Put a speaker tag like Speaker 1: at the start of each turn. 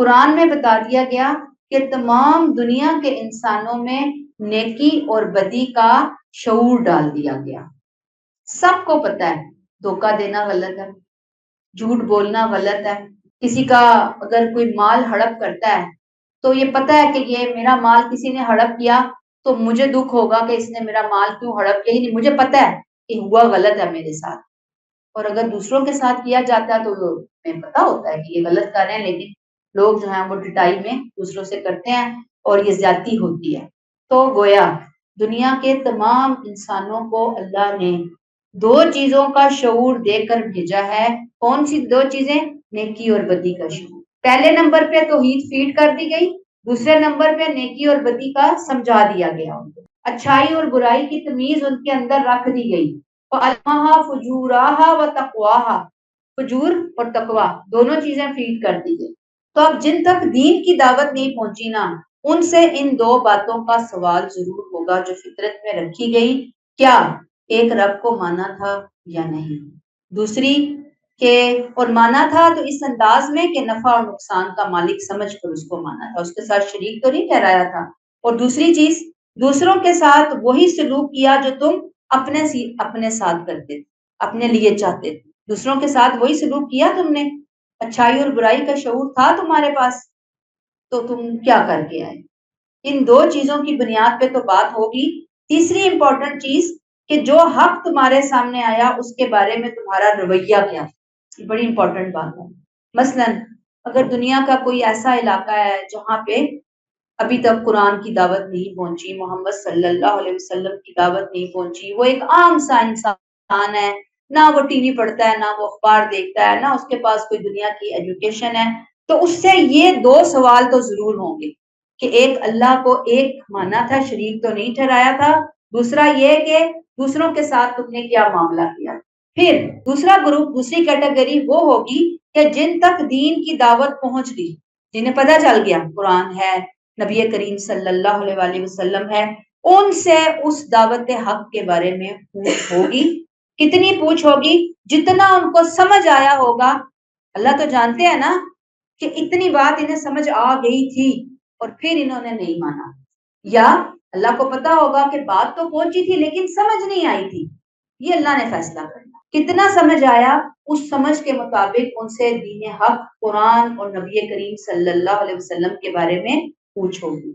Speaker 1: قرآن میں بتا دیا گیا کہ تمام دنیا کے انسانوں میں نیکی اور بدی کا شعور ڈال دیا گیا. سب کو پتا ہے دھوکہ دینا غلط ہے، جھوٹ بولنا غلط ہے. کسی کا اگر کوئی مال ہڑپ کرتا ہے تو یہ پتا ہے کہ یہ میرا مال کسی نے ہڑپ کیا تو مجھے دکھ ہوگا کہ اس نے میرا مال کیوں ہڑپ کیا، نہیں مجھے پتا ہے کہ ہوا غلط ہے میرے ساتھ. اور اگر دوسروں کے ساتھ کیا جاتا ہے تو ہمیں پتا ہوتا ہے کہ یہ غلط کر رہے ہیں، لیکن لوگ جو ہیں وہ ڈٹائی میں دوسروں سے کرتے ہیں اور یہ زیادتی ہوتی ہے. تو گویا دنیا کے تمام انسانوں کو اللہ نے دو چیزوں کا شعور دے کر بھیجا ہے. کون سی دو چیزیں؟ نیکی اور بدی کا شعور. پہلے نمبر پہ توحید فیڈ کر دی گئی، دوسرے نمبر پہ نیکی اور بدی کا سمجھا دیا گیا، ان کو اچھائی اور برائی کی تمیز ان کے اندر رکھ دی گئی. فَأَلْهَمَهَا فُجُورَهَا وَتَقْوَاهَا، فجور اور تقوی دونوں چیزیں فیڈ کر دی گئی. تو اب جن تک دین کی دعوت نہیں پہنچی نا، ان سے ان دو باتوں کا سوال ضرور ہوگا جو فطرت میں رکھی گئی. کیا ایک رب کو مانا تھا یا نہیں؟ دوسری کہ اور مانا تھا تو اس انداز میں کہ نفع اور نقصان کا مالک سمجھ کر اس کو مانا تھا، اس کے ساتھ شریک تو نہیں ٹھہرایا تھا. اور دوسری چیز دوسروں کے ساتھ وہی سلوک کیا جو تم اپنے ساتھ کرتے تھے، اپنے لیے چاہتے تھے. دوسروں کے ساتھ وہی سلوک کیا تم نے، اچھائی اور برائی کا شعور تھا تمہارے پاس، تو تم کیا کر کے آئے؟ ان دو چیزوں کی بنیاد پہ تو بات ہوگی. تیسری امپورٹنٹ چیز کہ جو حق تمہارے سامنے آیا اس کے بارے میں تمہارا رویہ کیا، یہ بڑی امپورٹنٹ بات ہے. مثلا اگر دنیا کا کوئی ایسا علاقہ ہے جہاں پہ ابھی تک قرآن کی دعوت نہیں پہنچی، محمد صلی اللہ علیہ وسلم کی دعوت نہیں پہنچی، وہ ایک عام سا انسان ہے، نہ وہ ٹی وی پڑھتا ہے، نہ وہ اخبار دیکھتا ہے، نہ اس کے پاس کوئی دنیا کی ایجوکیشن ہے، تو اس سے یہ دو سوال تو ضرور ہوں گے کہ ایک اللہ کو ایک مانا تھا، شریک تو نہیں ٹھہرایا تھا، دوسرا یہ کہ دوسروں کے ساتھ تم نے کیا معاملہ کیا. پھر دوسرا گروپ، دوسری کیٹیگری وہ ہوگی کہ جن تک دین کی دعوت پہنچ گئی، جنہیں پتہ چل گیا قرآن ہے، نبی کریم صلی اللہ علیہ وآلہ وسلم ہے، ان سے اس دعوت حق کے بارے میں پوچھ ہوگی. کتنی پوچھ ہوگی؟ جتنا ان کو سمجھ آیا ہوگا. اللہ تو جانتے ہیں نا کہ اتنی بات انہیں سمجھ آ گئی تھی اور پھر انہوں نے نہیں مانا، یا اللہ کو پتا ہوگا کہ بات تو پہنچی تھی لیکن سمجھ نہیں آئی تھی. یہ اللہ نے فیصلہ کرنا. کتنا سمجھ آیا اس سمجھ کے مطابق ان سے دین حق، قرآن اور نبی کریم صلی اللہ علیہ وسلم کے بارے میں پوچھو گی.